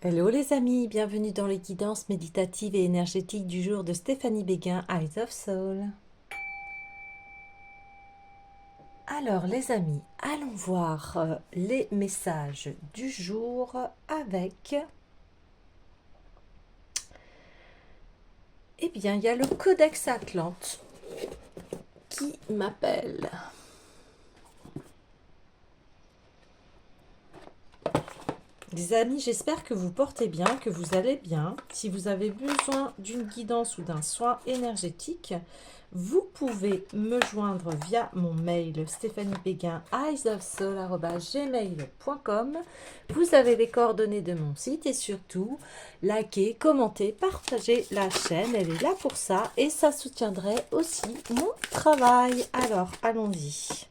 Hello les amis, bienvenue dans les guidances méditatives et énergétiques du jour de Stéphanie Béguin, Eyes of Soul. Alors les amis, allons voir les messages du jour avec... Eh bien, il y a le Codex Atlante qui m'appelle. Les amis, j'espère que vous portez bien, que vous allez bien. Si vous avez besoin d'une guidance ou d'un soin énergétique, vous pouvez me joindre via mon mail stéphaniebeguin@gmail.com. Vous avez les coordonnées de mon site et surtout, likez, commentez, partagez la chaîne. Elle est là pour ça et ça soutiendrait aussi mon travail. Alors, allons-y.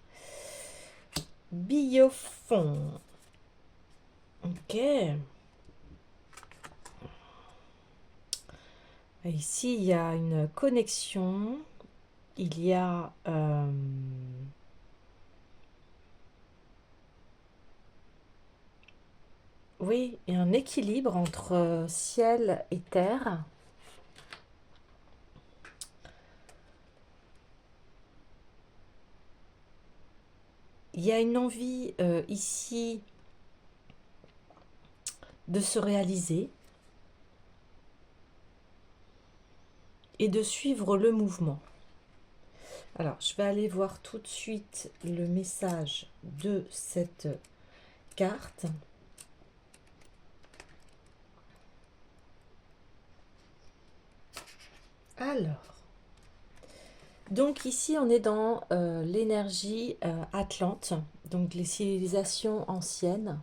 Biofond. Ok. Ici, il y a une connexion. Il y a... oui, il y a un équilibre entre ciel et terre. Il y a une envie ici de se réaliser et de suivre le mouvement. Alors, je vais aller voir tout de suite le message de cette carte. Alors, donc ici, on est dans l'énergie Atlante, donc les civilisations anciennes.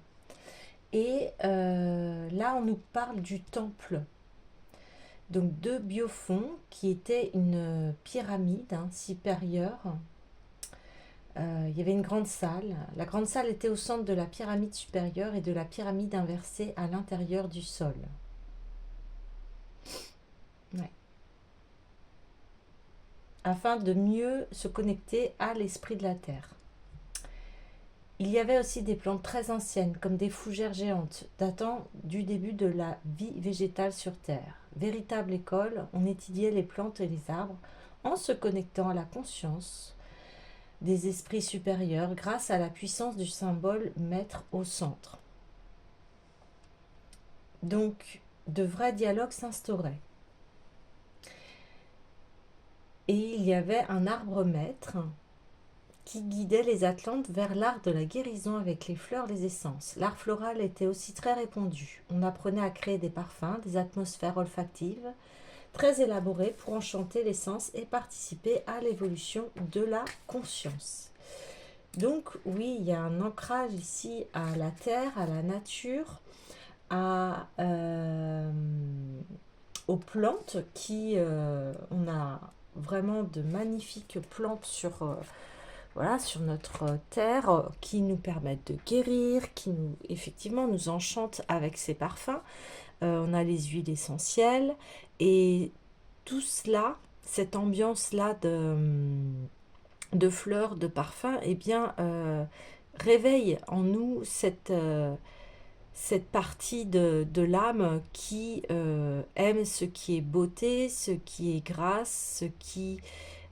Et là, on nous parle du temple. Donc de Biofond, qui était une pyramide supérieure. Il y avait une grande salle. La grande salle était au centre de la pyramide supérieure et de la pyramide inversée à l'intérieur du sol. Ouais. Afin de mieux se connecter à l'esprit de la Terre. Il y avait aussi des plantes très anciennes, comme des fougères géantes, datant du début de la vie végétale sur Terre. Véritable école, on étudiait les plantes et les arbres en se connectant à la conscience des esprits supérieurs grâce à la puissance du symbole maître au centre. Donc, de vrais dialogues s'instauraient. Et il y avait un arbre maître qui guidait les Atlantes vers l'art de la guérison avec les fleurs, les essences. L'art floral était aussi très répandu. On apprenait à créer des parfums, des atmosphères olfactives très élaborées pour enchanter les sens et participer à l'évolution de la conscience. Donc oui, il y a un ancrage ici à la terre, à la nature, aux plantes on a vraiment de magnifiques plantes voilà, sur notre terre qui nous permettent de guérir, qui effectivement nous enchantent avec ces parfums. On a les huiles essentielles et tout cela, cette ambiance-là de fleurs, de parfums, eh bien, réveille en nous cette partie de l'âme qui aime ce qui est beauté, ce qui est grâce, ce qui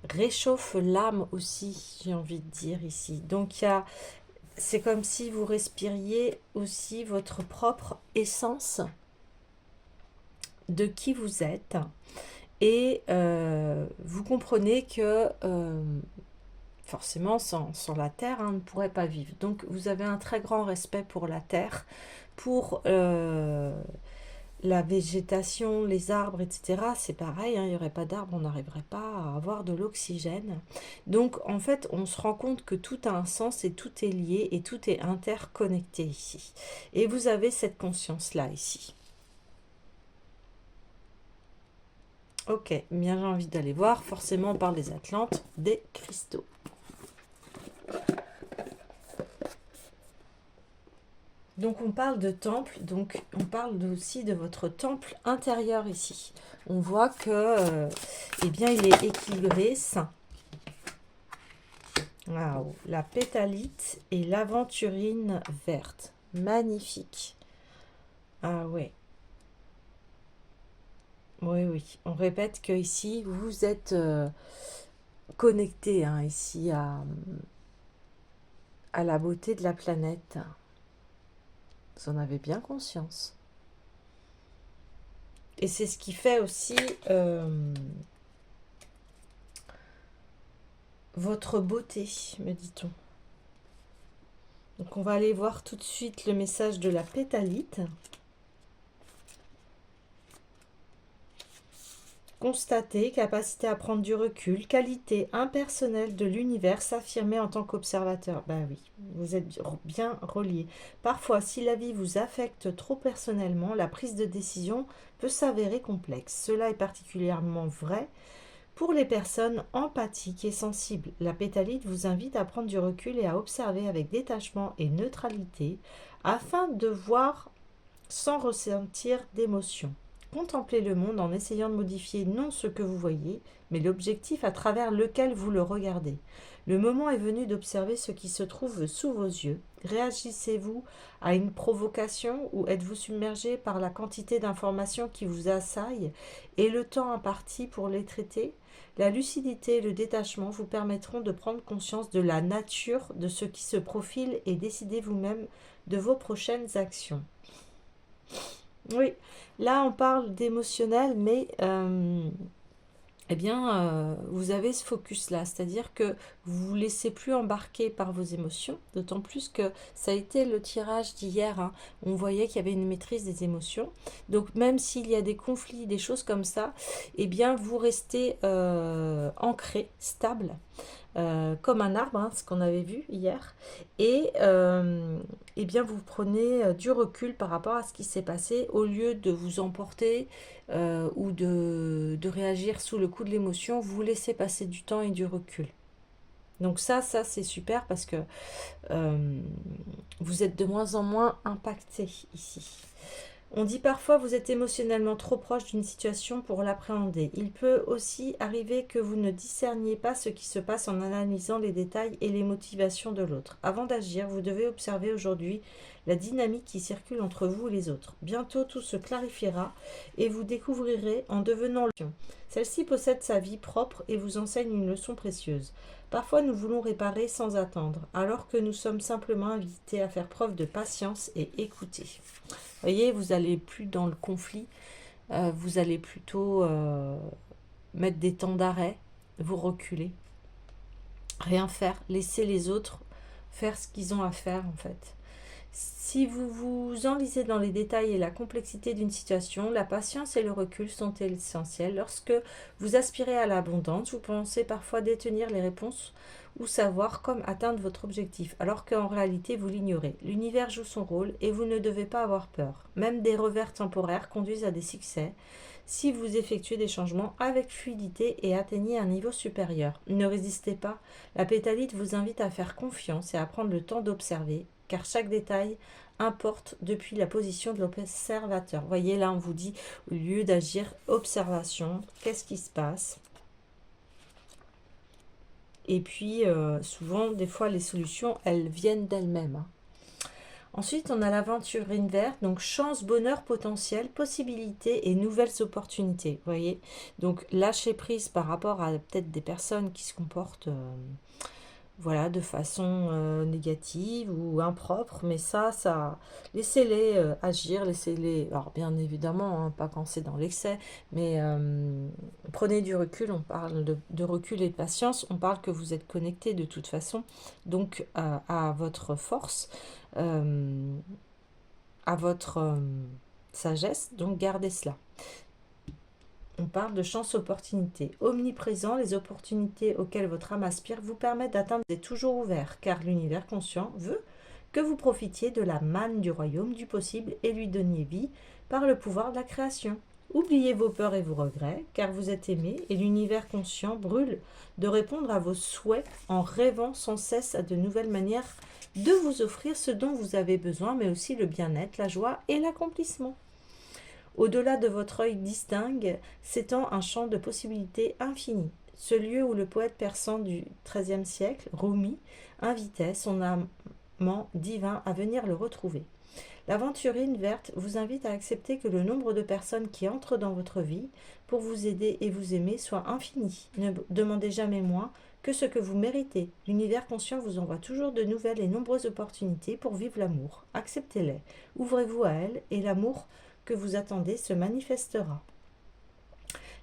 réchauffe l'âme aussi, j'ai envie de dire ici. Donc, c'est comme si vous respiriez aussi votre propre essence de qui vous êtes. Et vous comprenez que forcément, sans la terre, on ne pourrait pas vivre. Donc, vous avez un très grand respect pour la terre, pour la végétation, les arbres, etc. C'est pareil, hein, il n'y aurait pas d'arbres, on n'arriverait pas à avoir de l'oxygène. Donc, en fait, on se rend compte que tout a un sens et tout est lié et tout est interconnecté ici. Et vous avez cette conscience-là ici. Ok, bien j'ai envie d'aller voir. Forcément, on parle des Atlantes, des cristaux. Donc on parle de temple, donc on parle aussi de votre temple intérieur ici. On voit que, eh bien, il est équilibré, sain. Waouh, la pétalite et l'aventurine verte, magnifique. Ah ouais, Oui, oui. On répète que ici, vous êtes connecté hein, ici à la beauté de la planète. Vous en avez bien conscience. Et c'est ce qui fait aussi votre beauté, me dit-on. Donc on va aller voir tout de suite le message de la pétalite. Constater, capacité à prendre du recul, qualité impersonnelle de l'univers, s'affirmer en tant qu'observateur. Ben oui, vous êtes bien relié. Parfois, si la vie vous affecte trop personnellement, la prise de décision peut s'avérer complexe. Cela est particulièrement vrai pour les personnes empathiques et sensibles. La pétalite vous invite à prendre du recul et à observer avec détachement et neutralité afin de voir sans ressentir d'émotion. Contemplez le monde en essayant de modifier non ce que vous voyez, mais l'objectif à travers lequel vous le regardez. Le moment est venu d'observer ce qui se trouve sous vos yeux. Réagissez-vous à une provocation ou êtes-vous submergé par la quantité d'informations qui vous assaillent et le temps imparti pour les traiter? La lucidité et le détachement vous permettront de prendre conscience de la nature de ce qui se profile et décider vous-même de vos prochaines actions. Oui, là on parle d'émotionnel, mais eh bien, vous avez ce focus-là, c'est-à-dire que vous vous laissez plus embarquer par vos émotions, d'autant plus que ça a été le tirage d'hier, hein. On voyait qu'il y avait une maîtrise des émotions. Donc même s'il y a des conflits, des choses comme ça, eh bien vous restez ancré, stable comme un arbre, hein, ce qu'on avait vu hier, et eh bien vous prenez du recul par rapport à ce qui s'est passé au lieu de vous emporter ou de réagir sous le coup de l'émotion, vous laissez passer du temps et du recul. Donc ça c'est super parce que vous êtes de moins en moins impacté ici. On dit parfois vous êtes émotionnellement trop proche d'une situation pour l'appréhender. Il peut aussi arriver que vous ne discerniez pas ce qui se passe en analysant les détails et les motivations de l'autre. Avant d'agir, vous devez observer aujourd'hui la dynamique qui circule entre vous et les autres. Bientôt tout se clarifiera et vous découvrirez en devenant le lion. Celle-ci possède sa vie propre et vous enseigne une leçon précieuse. Parfois nous voulons réparer sans attendre, alors que nous sommes simplement invités à faire preuve de patience et écouter. Voyez, vous allez plus dans le conflit, vous allez plutôt mettre des temps d'arrêt, vous reculer, rien faire, laisser les autres faire ce qu'ils ont à faire en fait. Si vous vous enlisez dans les détails et la complexité d'une situation, la patience et le recul sont essentiels. Lorsque vous aspirez à l'abondance, vous pensez parfois détenir les réponses ou savoir comment atteindre votre objectif, alors qu'en réalité vous l'ignorez. L'univers joue son rôle et vous ne devez pas avoir peur. Même des revers temporaires conduisent à des succès si vous effectuez des changements avec fluidité et atteignez un niveau supérieur. Ne résistez pas. La pétalite vous invite à faire confiance et à prendre le temps d'observer, car chaque détail importe depuis la position de l'observateur. Voyez, là, on vous dit, au lieu d'agir, observation, qu'est-ce qui se passe? Et puis, souvent, des fois, les solutions, elles viennent d'elles-mêmes, hein. Ensuite, on a l'aventure verte, donc chance, bonheur, potentiel, possibilités et nouvelles opportunités. Vous voyez, donc lâcher prise par rapport à peut-être des personnes qui se comportent voilà, de façon négative ou impropre, mais ça, laissez-les agir, laissez-les, alors bien évidemment, hein, pas quand c'est dans l'excès, mais prenez du recul, on parle de recul et de patience, on parle que vous êtes connecté de toute façon, donc à votre force, euh, à votre sagesse, donc gardez cela. On parle de chance-opportunité. Omniprésent, les opportunités auxquelles votre âme aspire vous permettent d'atteindre des toujours ouverts, car l'univers conscient veut que vous profitiez de la manne du royaume du possible et lui donniez vie par le pouvoir de la création. Oubliez vos peurs et vos regrets, car vous êtes aimé et l'univers conscient brûle de répondre à vos souhaits en rêvant sans cesse à de nouvelles manières de vous offrir ce dont vous avez besoin, mais aussi le bien-être, la joie et l'accomplissement. Au-delà de votre œil distingue s'étend un champ de possibilités infinies. Ce lieu où le poète persan du XIIIe siècle, Rumi, invitait son divin à venir le retrouver. L'aventurine verte vous invite à accepter que le nombre de personnes qui entrent dans votre vie pour vous aider et vous aimer soit infini. Ne demandez jamais moins que ce que vous méritez. L'univers conscient vous envoie toujours de nouvelles et nombreuses opportunités pour vivre l'amour. Acceptez-les, ouvrez-vous à elles et l'amour que vous attendez se manifestera.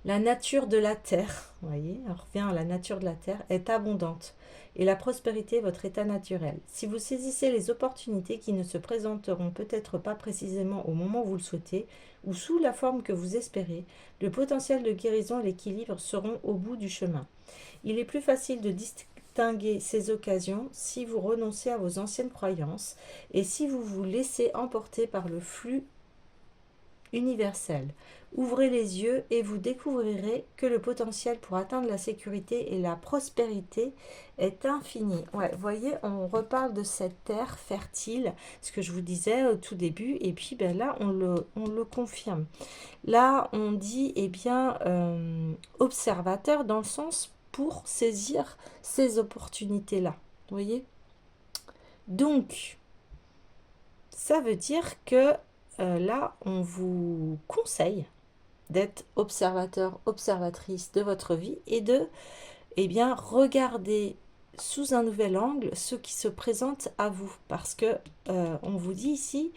La nature de la terre, vous voyez, on revient à la nature de la terre, est abondante et la prospérité est votre état naturel. Si vous saisissez les opportunités qui ne se présenteront peut-être pas précisément au moment où vous le souhaitez ou sous la forme que vous espérez, le potentiel de guérison et l'équilibre seront au bout du chemin. Il est plus facile de distinguer ces occasions si vous renoncez à vos anciennes croyances et si vous vous laissez emporter par le flux universel. Ouvrez les yeux et vous découvrirez que le potentiel pour atteindre la sécurité et la prospérité est infini. Ouais, vous voyez, on reparle de cette terre fertile, ce que je vous disais au tout début, et puis ben là, on le confirme. Là, on dit, eh bien, observateur dans le sens pour saisir ces opportunités-là. Vous voyez? Donc, ça veut dire que là, on vous conseille d'être observateur, observatrice de votre vie et de, eh bien, regarder sous un nouvel angle ce qui se présente à vous. Parce que on vous dit ici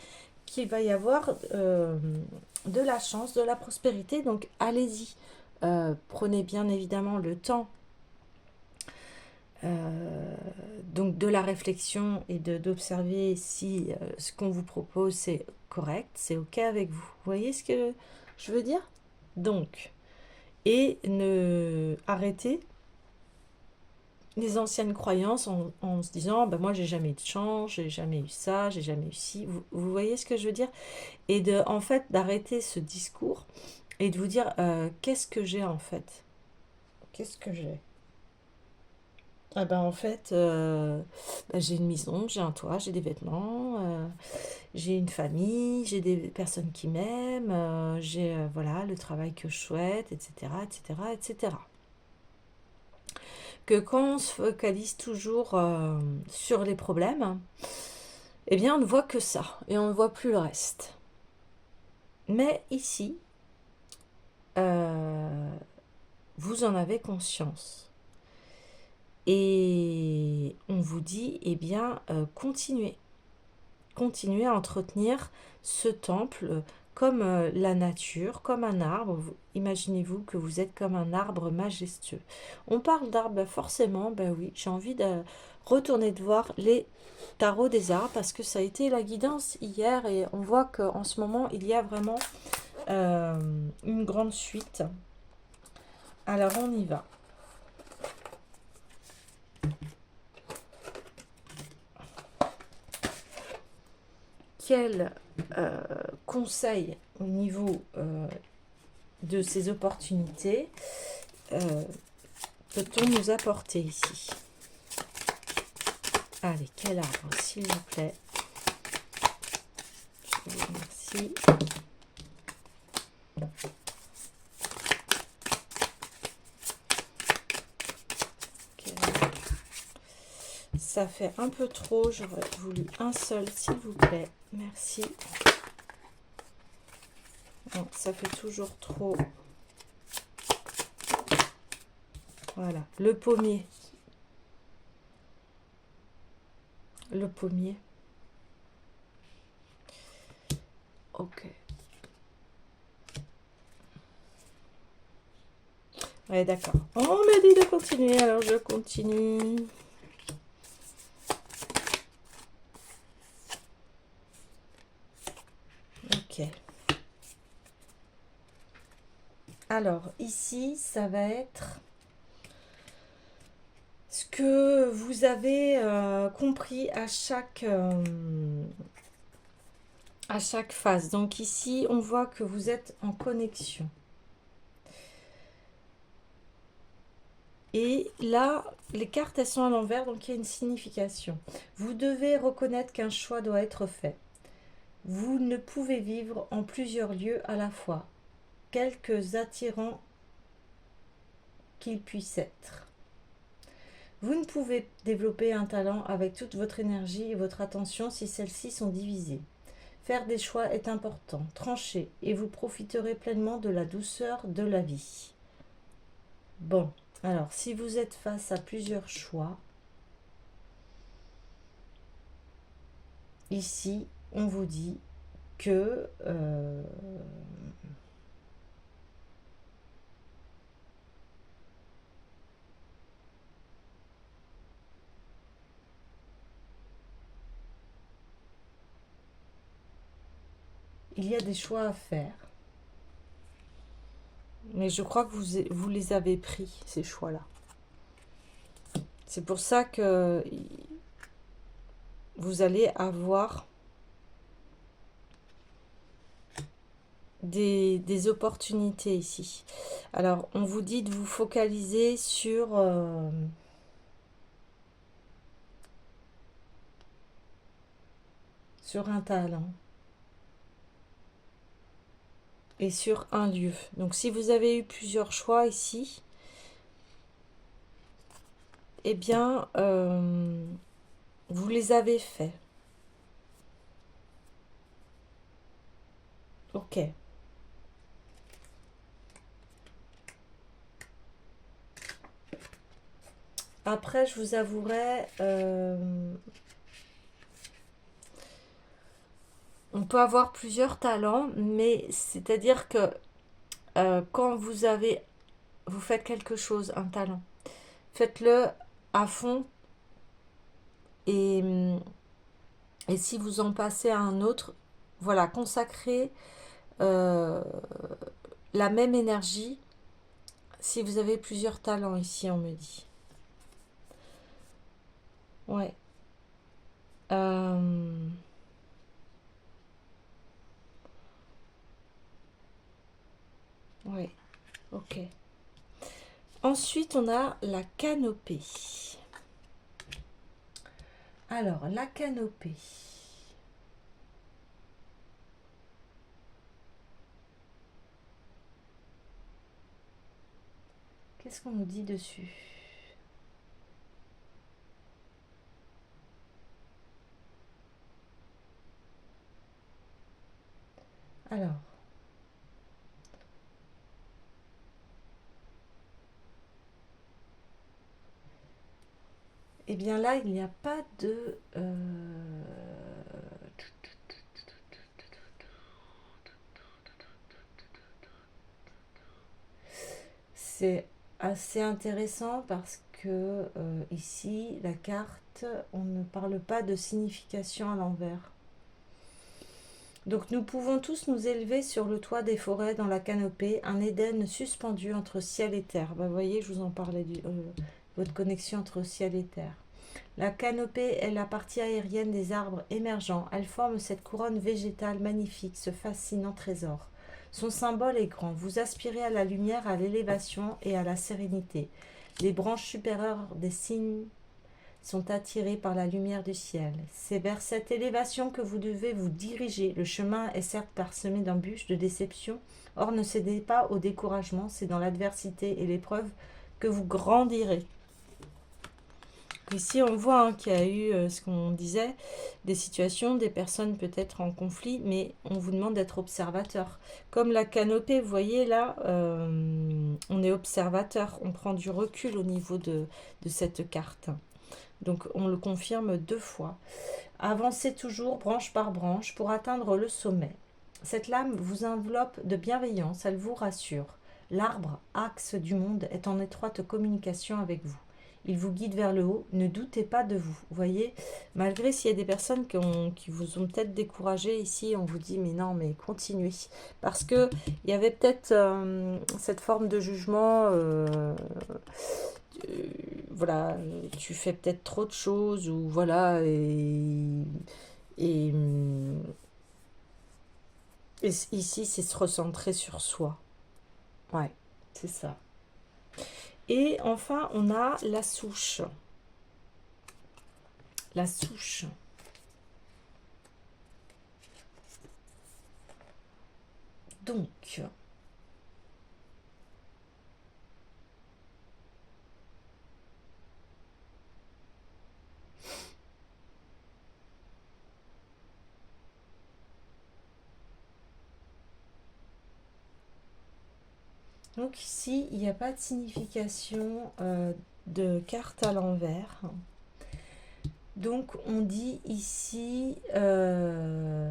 qu'il va y avoir de la chance, de la prospérité. Donc, allez-y. Prenez bien évidemment le temps donc de la réflexion et d'observer si ce qu'on vous propose c'est correct, c'est ok avec vous. Vous voyez ce que je veux dire? Donc, et ne arrêtez les anciennes croyances en se disant ben moi j'ai jamais eu de chance, j'ai jamais eu ça, j'ai jamais eu ci. Vous voyez ce que je veux dire? Et de en fait d'arrêter ce discours et de vous dire qu'est-ce que j'ai en fait? Qu'est-ce que j'ai? Ah ben en fait, j'ai une maison, j'ai un toit, j'ai des vêtements, j'ai une famille, j'ai des personnes qui m'aiment, j'ai voilà le travail que je souhaite, etc., etc., etc. Que quand on se focalise toujours sur les problèmes, eh bien on ne voit que ça et on ne voit plus le reste. Mais ici, vous en avez conscience. Et on vous dit, eh bien, continuez. Continuez à entretenir ce temple comme la nature, comme un arbre. Imaginez-vous que vous êtes comme un arbre majestueux. On parle d'arbres, forcément, ben oui, j'ai envie de retourner de voir les tarots des arbres parce que ça a été la guidance hier et on voit qu'en ce moment, il y a vraiment une grande suite. Alors, on y va. Quel conseil au niveau de ces opportunités peut-on nous apporter ici? Allez, quel arbre, s'il vous plaît? Je vous remercie. Ça fait un peu trop, j'aurais voulu un seul, s'il vous plaît. Merci. Non, ça fait toujours trop. Voilà, le pommier. Le pommier. Ok. Ouais, d'accord. On me dit de continuer, alors je continue. Ok. Alors, ici, ça va être ce que vous avez compris à chaque phase. Donc ici, on voit que vous êtes en connexion. Et là, les cartes, elles sont à l'envers, donc il y a une signification. Vous devez reconnaître qu'un choix doit être fait. Vous ne pouvez vivre en plusieurs lieux à la fois, quelques attirants qu'ils puissent être. Vous ne pouvez développer un talent avec toute votre énergie et votre attention si celles-ci sont divisées. Faire des choix est important, tranchez, et vous profiterez pleinement de la douceur de la vie. Bon, alors si vous êtes face à plusieurs choix, ici, on vous dit que il y a des choix à faire. Mais je crois que vous les avez pris, ces choix-là. C'est pour ça que vous allez avoir des opportunités ici. Alors, on vous dit de vous focaliser sur un talent et sur un lieu. Donc, si vous avez eu plusieurs choix ici, eh bien, vous les avez faits. Ok. Après, je vous avouerai, on peut avoir plusieurs talents, mais c'est-à-dire que quand vous faites quelque chose, un talent, faites-le à fond et, et si vous en passez à un autre, voilà, consacrez euh, la même énergie si vous avez plusieurs talents ici, on me dit. Ouais. Euh, ouais, ok. Ensuite, on a la canopée. Alors, la canopée. Qu'est-ce qu'on nous dit dessus? Alors, eh bien là, il n'y a pas de... C'est assez intéressant parce que ici, la carte, on ne parle pas de signification à l'envers. Donc nous pouvons tous nous élever sur le toit des forêts dans la canopée, un Éden suspendu entre ciel et terre. Vous voyez, je vous en parlais, votre connexion entre ciel et terre. La canopée est la partie aérienne des arbres émergents. Elle forme cette couronne végétale magnifique, ce fascinant trésor. Son symbole est grand. Vous aspirez à la lumière, à l'élévation et à la sérénité. Les branches supérieures des cygnes sont attirées par la lumière du ciel. C'est vers cette élévation que vous devez vous diriger. Le chemin est certes parsemé d'embûches, de déceptions. Or, ne cédez pas au découragement. C'est dans l'adversité et l'épreuve que vous grandirez. Ici, on voit qu'il y a eu ce qu'on disait, des situations, des personnes peut-être en conflit, mais on vous demande d'être observateur. Comme la canopée, vous voyez là, on est observateur, on prend du recul au niveau de cette carte. Donc on le confirme 2 fois. Avancez toujours branche par branche pour atteindre le sommet. Cette lame vous enveloppe de bienveillance, elle vous rassure. L'arbre, axe du monde, est en étroite communication avec vous. Il vous guide vers le haut, ne doutez pas de vous. Vous voyez, malgré s'il y a des personnes qui vous ont peut-être découragé ici, on vous dit mais non, mais continuez. Parce que il y avait peut-être cette forme de jugement, voilà, tu fais peut-être trop de choses, ou voilà, et, et ici c'est se recentrer sur soi. Ouais, c'est ça. Et enfin, on a la souche. La souche. Donc, Donc ici, il n'y a pas de signification de carte à l'envers. Donc on dit ici, la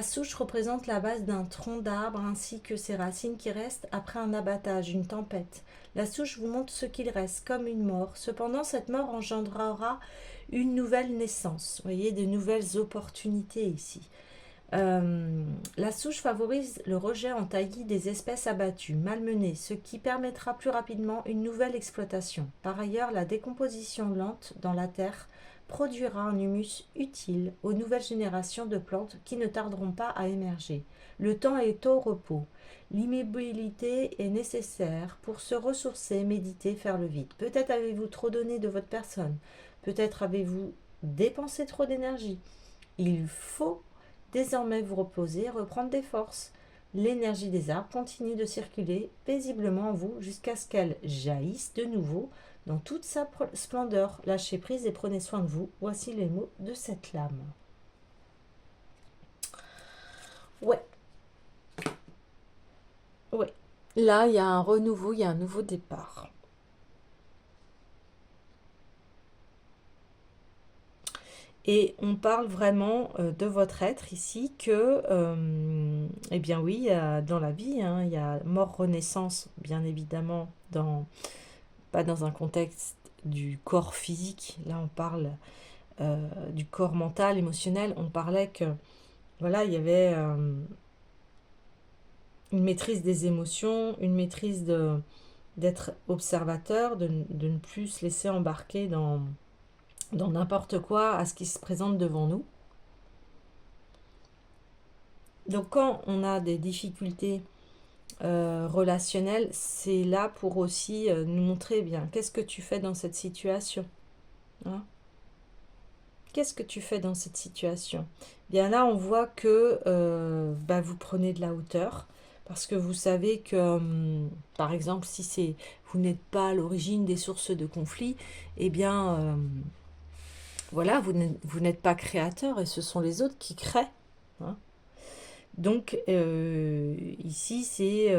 souche représente la base d'un tronc d'arbre ainsi que ses racines qui restent après un abattage, une tempête. La souche vous montre ce qu'il reste, comme une mort. Cependant, cette mort engendrera une nouvelle naissance. Vous voyez, de nouvelles opportunités ici. La souche favorise le rejet en taillis des espèces abattues, malmenées, ce qui permettra plus rapidement une nouvelle exploitation. Par ailleurs, la décomposition lente dans la terre produira un humus utile aux nouvelles générations de plantes qui ne tarderont pas à émerger. Le temps est au repos. L'immobilité est nécessaire pour se ressourcer, méditer, faire le vide. Peut-être avez-vous trop donné de votre personne. Peut-être avez-vous dépensé trop d'énergie. Il faut désormais vous reposer et reprendre des forces. L'énergie des arbres continue de circuler paisiblement en vous jusqu'à ce qu'elle jaillisse de nouveau dans toute sa splendeur. Lâchez prise et prenez soin de vous. Voici les mots de cette lame. Ouais, ouais. Là, il y a un renouveau, il y a un nouveau départ. Et on parle vraiment de votre être ici, que, eh bien oui, dans la vie, hein, il y a mort-renaissance, bien évidemment, pas dans un contexte du corps physique. Là, on parle du corps mental, émotionnel. On parlait que, voilà, il y avait une maîtrise des émotions, une maîtrise d'être observateur, de ne plus se laisser embarquer dans n'importe quoi à ce qui se présente devant nous. Donc quand on a des difficultés relationnelles, c'est là pour aussi nous montrer, bien, qu'est-ce que tu fais dans cette situation, hein? Qu'est-ce que tu fais dans cette situation? Bien là, on voit que vous prenez de la hauteur parce que vous savez que, par exemple, si vous n'êtes pas à l'origine des sources de conflit, eh bien, voilà, vous n'êtes pas créateur et ce sont les autres qui créent, hein. Donc ici, c'est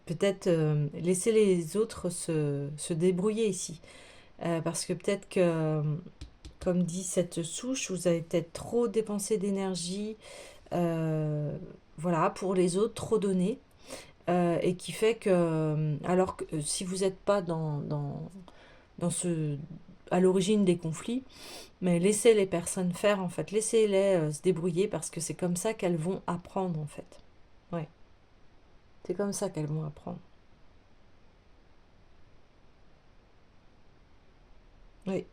peut-être laisser les autres se débrouiller ici. Parce que peut-être que, comme dit cette souche, vous avez peut-être trop dépensé d'énergie, voilà, pour les autres, trop donné. Et qui fait que, alors que si vous n'êtes pas à l'origine des conflits, mais laissez les personnes faire, en fait, laissez-les se débrouiller parce que c'est comme ça qu'elles vont apprendre, en fait. Ouais, c'est comme ça qu'elles vont apprendre. Oui.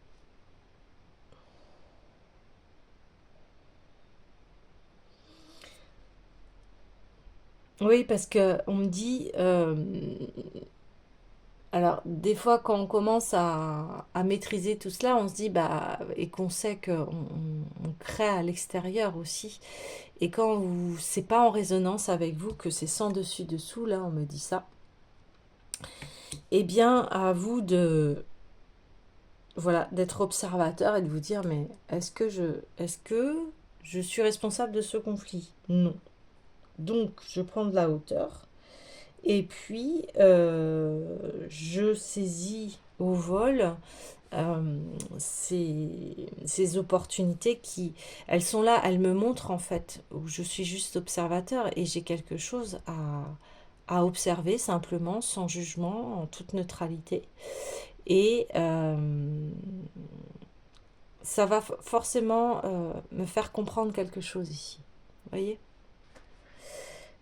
Oui, parce que on me dit, alors des fois quand on commence à maîtriser tout cela, on se dit bah et qu'on sait qu'on crée à l'extérieur aussi. Et quand c'est pas en résonance avec vous, que c'est sans dessus dessous, là on me dit ça. Eh bien à vous de voilà d'être observateur et de vous dire mais est-ce que je suis responsable de ce conflit? Non. Donc je prends de la hauteur. Et puis, je saisis au vol ces opportunités qui, elles sont là, elles me montrent en fait, où je suis juste observateur et j'ai quelque chose à observer simplement, sans jugement, en toute neutralité. Et ça va forcément me faire comprendre quelque chose ici. Vous voyez?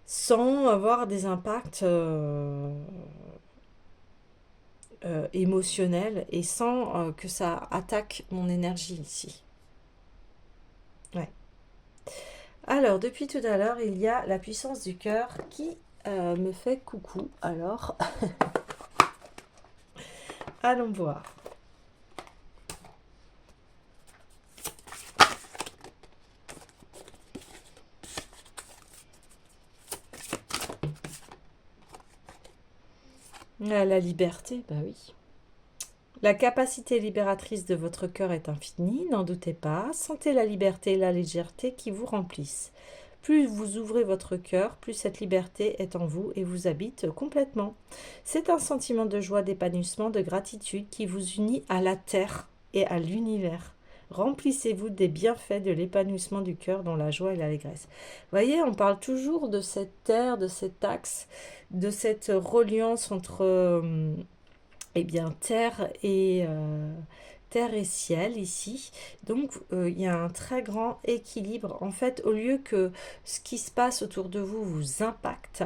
Sans avoir des impacts émotionnel et sans que ça attaque mon énergie ici. Ouais. Alors, depuis tout à l'heure, il y a la puissance du cœur qui me fait coucou. Alors, allons voir. La liberté, bah oui. La capacité libératrice de votre cœur est infinie, n'en doutez pas. Sentez la liberté et la légèreté qui vous remplissent. Plus vous ouvrez votre cœur, plus cette liberté est en vous et vous habite complètement. C'est un sentiment de joie, d'épanouissement, de gratitude qui vous unit à la terre et à l'univers. Remplissez-vous des bienfaits de l'épanouissement du cœur dans la joie et l'allégresse. Vous voyez, on parle toujours de cette terre, de cet axe, de cette reliance entre eh bien, terre et ciel ici. Donc, il y a un très grand équilibre. En fait, au lieu que ce qui se passe autour de vous vous impacte,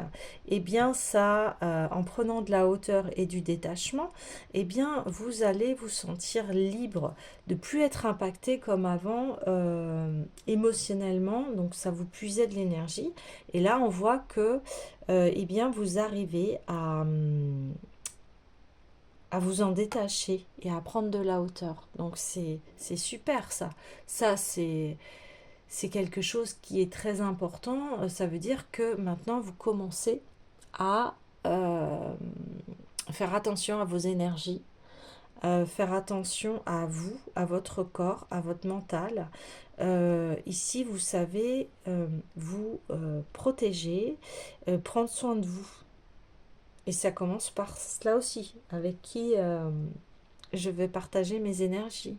eh bien, ça, en prenant de la hauteur et du détachement, eh bien, vous allez vous sentir libre de plus être impacté comme avant émotionnellement. Donc, ça vous puisait de l'énergie. Et là, on voit que, eh bien, vous arrivez à vous en détacher et à prendre de la hauteur. Donc c'est super ça. Ça c'est quelque chose qui est très important. Ça veut dire que maintenant vous commencez à faire attention à vos énergies, faire attention à vous, à votre corps, à votre mental. Ici, vous savez vous protéger, prendre soin de vous. Et ça commence par cela aussi, avec qui je vais partager mes énergies.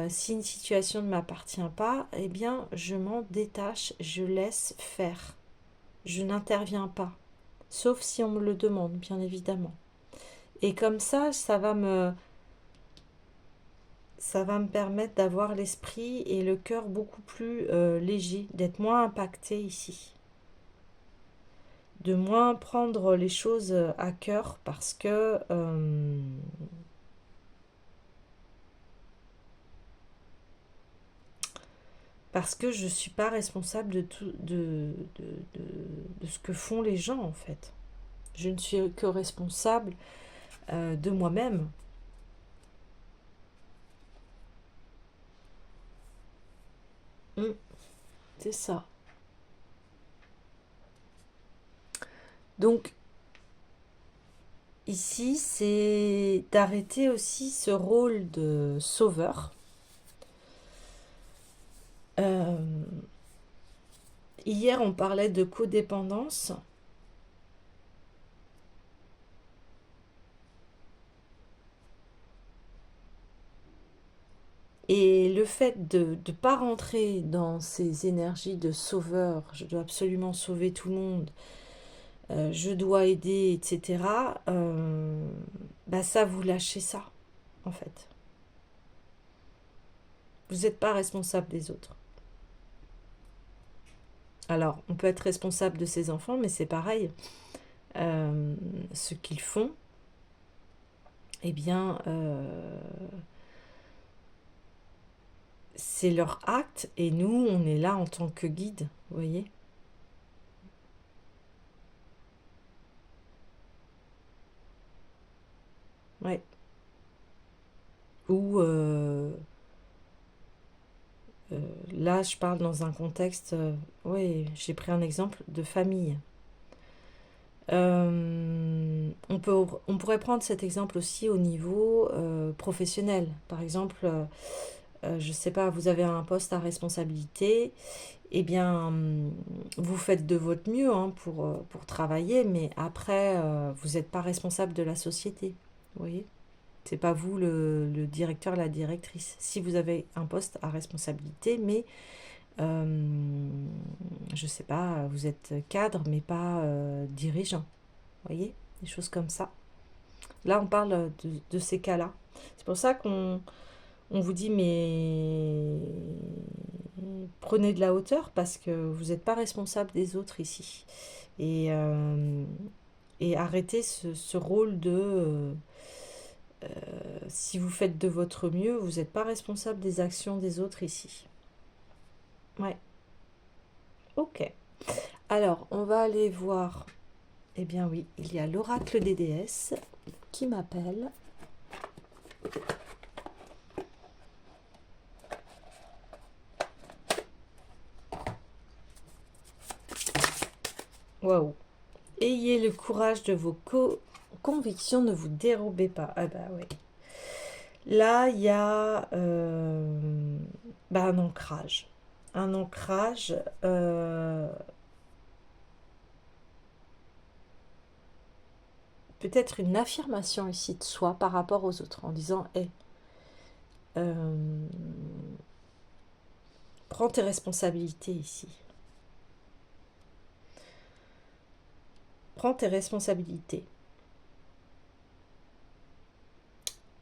Si une situation ne m'appartient pas, eh bien, je m'en détache, je laisse faire. Je n'interviens pas, sauf si on me le demande, bien évidemment. Et comme ça va me permettre d'avoir l'esprit et le cœur beaucoup plus léger, d'être moins impacté ici. De moins prendre les choses à cœur parce que je ne suis pas responsable de tout de ce que font les gens en fait. Je ne suis que responsable de moi-même. C'est ça. Donc ici, c'est d'arrêter aussi ce rôle de sauveur. Hier, on parlait de codépendance. Et le fait de ne pas rentrer dans ces énergies de sauveur, je dois absolument sauver tout le monde, je dois aider, etc., bah ça, vous lâchez ça, en fait. Vous n'êtes pas responsable des autres. Alors, on peut être responsable de ses enfants, mais c'est pareil. Ce qu'ils font, eh bien, c'est leur acte, et nous, on est là en tant que guide, vous voyez. Ouais. Ou là, je parle dans un contexte, oui, j'ai pris un exemple de famille. On pourrait prendre cet exemple aussi au niveau professionnel. Par exemple, je ne sais pas, vous avez un poste à responsabilité, eh bien, vous faites de votre mieux hein, pour travailler, mais après, vous n'êtes pas responsable de la société. Vous voyez? C'est pas vous le directeur, la directrice. Si vous avez un poste à responsabilité, mais je sais pas, vous êtes cadre, mais pas dirigeant. Vous voyez? Des choses comme ça. Là, on parle de ces cas-là. C'est pour ça qu'on vous dit, mais prenez de la hauteur parce que vous n'êtes pas responsable des autres ici. Et arrêtez ce rôle de si vous faites de votre mieux, vous n'êtes pas responsable des actions des autres ici. Ouais, ok. Alors, on va aller voir. Eh bien oui, il y a l'oracle des déesses qui m'appelle. Waouh. Ayez le courage de vos convictions, ne vous dérobez pas. Ah bah oui. Là, il y a un ancrage. un ancrage, peut-être une affirmation ici de soi par rapport aux autres, en disant, hey, prends tes responsabilités ici. Prends tes responsabilités.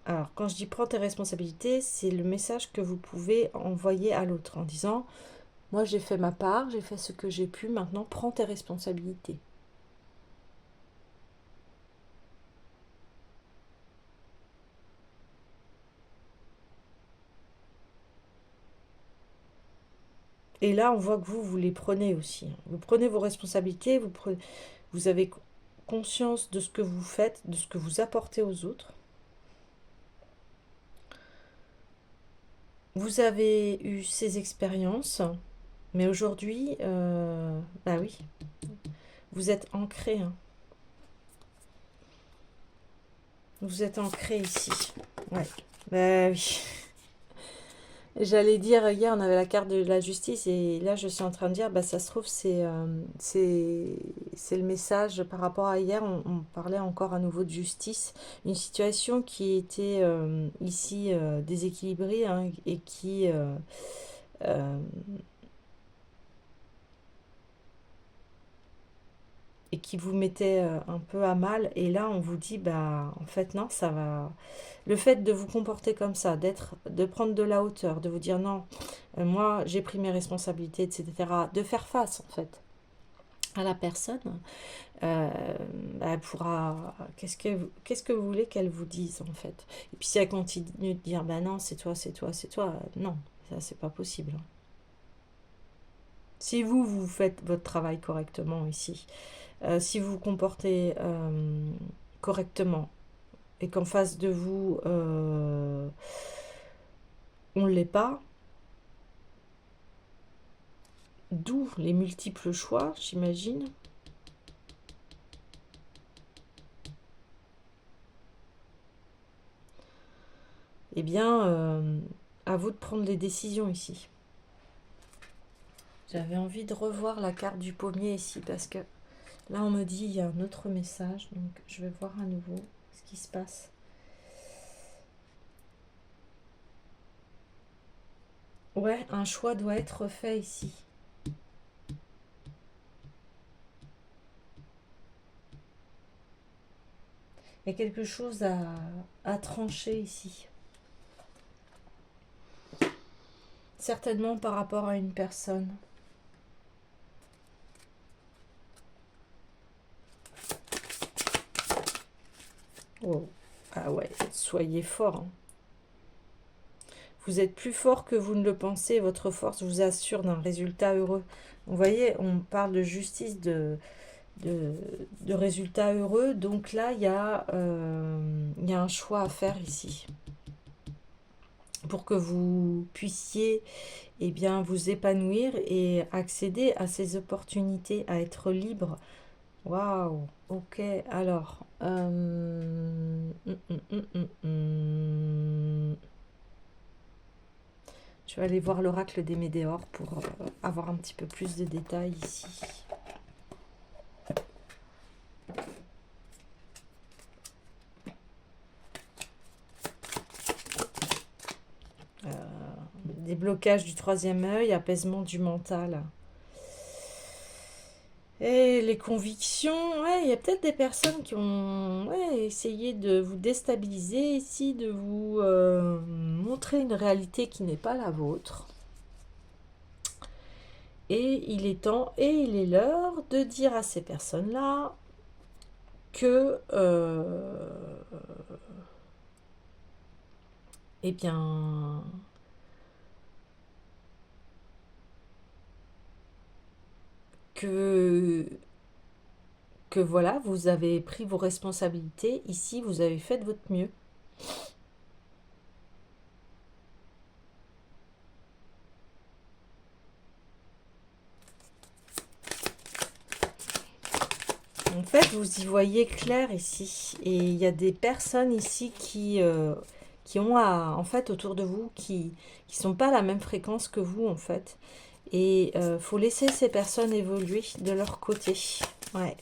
Alors, quand je dis prends tes responsabilités, c'est le message que vous pouvez envoyer à l'autre en disant, moi j'ai fait ma part, j'ai fait ce que j'ai pu, maintenant prends tes responsabilités. Et là, on voit que vous les prenez aussi. Vous prenez vos responsabilités, vous avez conscience de ce que vous faites, de ce que vous apportez aux autres. Vous avez eu ces expériences, mais aujourd'hui, bah oui, vous êtes ancré. Hein. Vous êtes ancré ici. Ouais. Bah oui. J'allais dire, hier on avait la carte de la justice et là je suis en train de dire, bah ça se trouve c'est le message par rapport à hier, on parlait encore à nouveau de justice, une situation qui était ici déséquilibrée hein, et euh, qui vous mettait un peu à mal et là on vous dit, bah en fait non, ça va. Le fait de vous comporter comme ça, de prendre de la hauteur, de vous dire non, moi j'ai pris mes responsabilités, etc., de faire face en fait à la personne, euh, elle pourra. Qu'est-ce que vous voulez qu'elle vous dise en fait? Et puis si elle continue de dire bah non, c'est toi, c'est toi, c'est toi, non, ça c'est pas possible. Si vous faites votre travail correctement ici, si vous vous comportez correctement et qu'en face de vous, on ne l'est pas, d'où les multiples choix, j'imagine. Eh bien, à vous de prendre les décisions ici. J'avais envie de revoir la carte du pommier ici parce que là, on me dit il y a un autre message, donc je vais voir à nouveau ce qui se passe. Ouais, un choix doit être fait ici. Il y a quelque chose à trancher ici. Certainement par rapport à une personne. Oh. Ah ouais, soyez fort. Hein. Vous êtes plus fort que vous ne le pensez. Votre force vous assure d'un résultat heureux. Vous voyez, on parle de justice, de, de résultats heureux. Donc là, il y a un choix à faire ici. Pour que vous puissiez eh bien, vous épanouir et accéder à ces opportunités, à être libre. Waouh, ok, alors. Je vais aller voir l'oracle des Médéors pour avoir un petit peu plus de détails ici. Déblocage du troisième œil, apaisement du mental. Et les convictions, ouais, il y a peut-être des personnes qui ont essayé de vous déstabiliser ici, de vous montrer une réalité qui n'est pas la vôtre. Et il est temps et il est l'heure de dire à ces personnes-là que, eh bien, que, que voilà, vous avez pris vos responsabilités. Ici, vous avez fait de votre mieux. En fait, vous y voyez clair ici. Et il y a des personnes ici qui ont en fait autour de vous qui sont pas à la même fréquence que vous en fait. Et faut laisser ces personnes évoluer de leur côté. Ouais.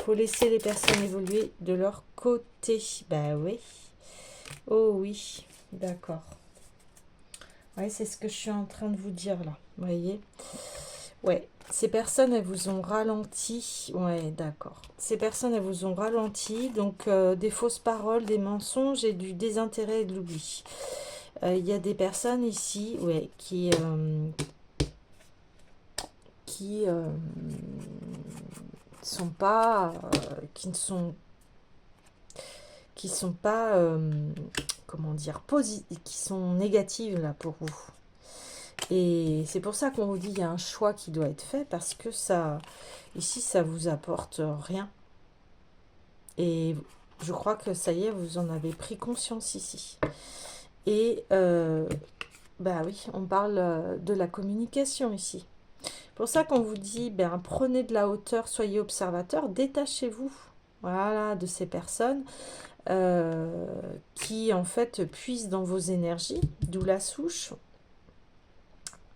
Faut laisser les personnes évoluer de leur côté. Bah oui. Oh oui. D'accord. Ouais, c'est ce que je suis en train de vous dire là. Vous voyez? Ouais. Ces personnes, elles vous ont ralenti. Ouais, d'accord. Ces personnes, elles vous ont ralenti. Donc, des fausses paroles, des mensonges et du désintérêt et de l'oubli. Il y a des personnes ici, ouais, qui sont pas, qui sont pas, comment dire, qui sont négatives là pour vous. Et c'est pour ça qu'on vous dit il y a un choix qui doit être fait parce que ça, ici, ça vous apporte rien. Et je crois que ça y est, vous en avez pris conscience ici. Et bah oui, on parle de la communication ici. Pour ça qu'on vous dit, ben, prenez de la hauteur, soyez observateur, détachez-vous, voilà, de ces personnes qui en fait puisent dans vos énergies, d'où la souche.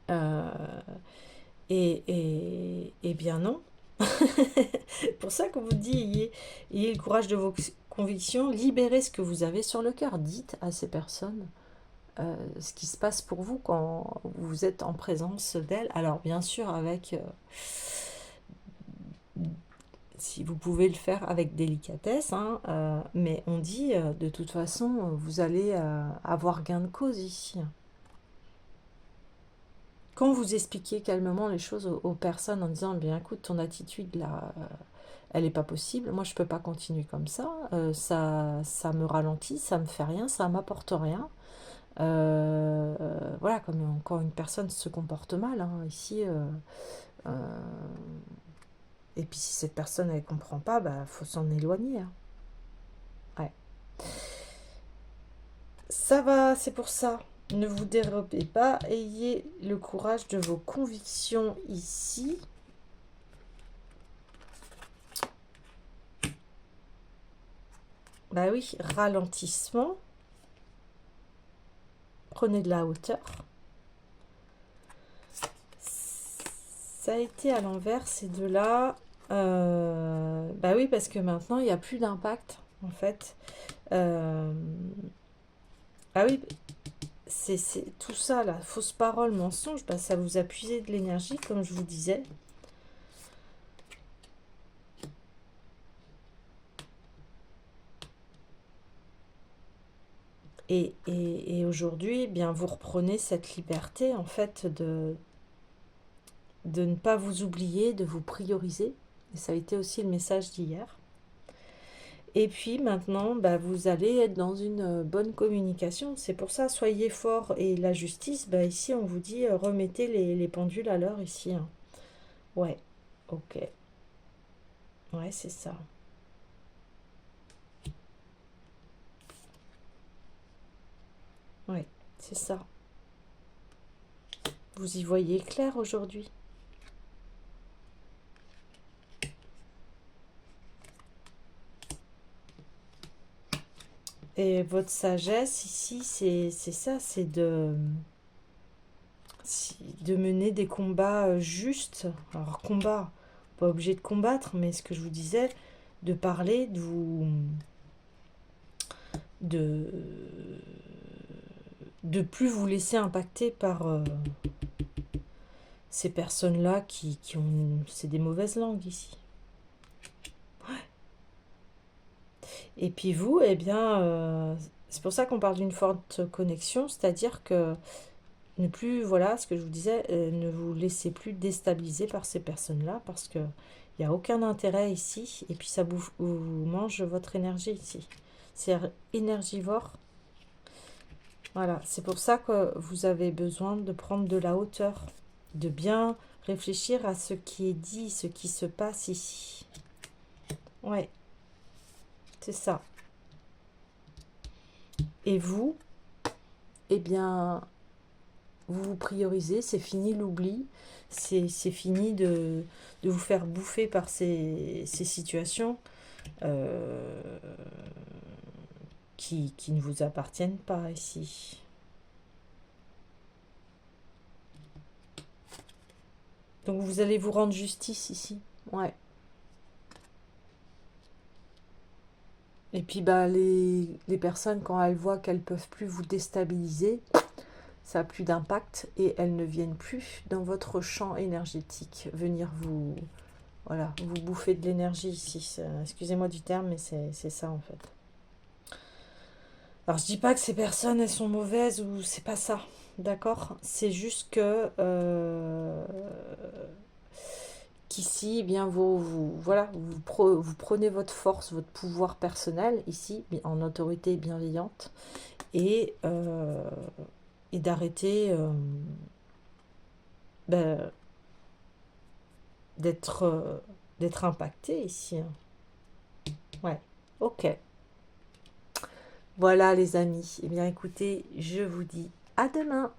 Euh, et bien non. Pour ça qu'on vous dit, ayez le courage de vos convictions, libérez ce que vous avez sur le cœur. Dites à ces personnes ce qui se passe pour vous quand vous êtes en présence d'elles. Alors bien sûr avec... si vous pouvez le faire avec délicatesse, hein, mais on dit de toute façon, vous allez avoir gain de cause ici. Quand vous expliquez calmement les choses aux personnes en disant, eh bien écoute, ton attitude là, elle n'est pas possible, moi je peux pas continuer comme ça, ça me ralentit, ça me fait rien, ça m'apporte rien. Voilà, comme quand une personne se comporte mal, hein, ici, euh, et puis si cette personne elle comprend pas, bah faut s'en éloigner. Hein. Ouais. Ça va, c'est pour ça. Ne vous dérobez pas, ayez le courage de vos convictions ici. Bah oui, ralentissement. Prenez de la hauteur. Ça a été à l'envers, ces deux-là. Bah oui, parce que maintenant, il n'y a plus d'impact, en fait. Ah oui, c'est tout ça, là, fausse parole, mensonge, bah, ça vous a puisé de l'énergie, comme je vous disais. Et aujourd'hui, eh bien, vous reprenez cette liberté, en fait, de ne pas vous oublier, de vous prioriser. Et ça a été aussi le message d'hier. Et puis maintenant, bah, vous allez être dans une bonne communication. C'est pour ça, soyez forts. Et la justice, bah, ici, on vous dit, remettez les pendules à l'heure ici. Hein. Ouais, ok. Ouais, c'est ça. Ouais, c'est ça. Vous y voyez clair aujourd'hui. Et votre sagesse ici, c'est ça, c'est de mener des combats justes. Alors, combat, pas obligé de combattre, mais ce que je vous disais, de parler, de, de plus vous laisser impacter par ces personnes-là qui ont... C'est des mauvaises langues ici. Et puis vous, eh bien, c'est pour ça qu'on parle d'une forte connexion, c'est-à-dire que ne plus, voilà, ce que je vous disais, ne vous laissez plus déstabiliser par ces personnes-là, parce que il n'y a aucun intérêt ici, et puis ça vous mange votre énergie ici. C'est énergivore. Voilà, c'est pour ça que vous avez besoin de prendre de la hauteur, de bien réfléchir à ce qui est dit, ce qui se passe ici. Ouais, c'est ça. Et vous, eh bien, vous vous priorisez, c'est fini l'oubli, c'est fini de vous faire bouffer par ces situations euh, qui ne vous appartiennent pas ici. Donc vous allez vous rendre justice ici. Ouais. Et puis bah les personnes, quand elles voient qu'elles peuvent plus vous déstabiliser, ça a plus d'impact et elles ne viennent plus dans votre champ énergétique, venir vous, voilà, vous bouffer de l'énergie ici. Excusez-moi du terme, mais c'est ça en fait. Alors je dis pas que ces personnes elles sont mauvaises ou c'est pas ça, d'accord? C'est juste que qu'ici, eh bien voilà, vous prenez votre force, votre pouvoir personnel ici, en autorité bienveillante, et, et d'arrêter ben, d'être d'être impacté ici, hein. Ouais, ok. Voilà les amis. Eh bien écoutez, je vous dis à demain.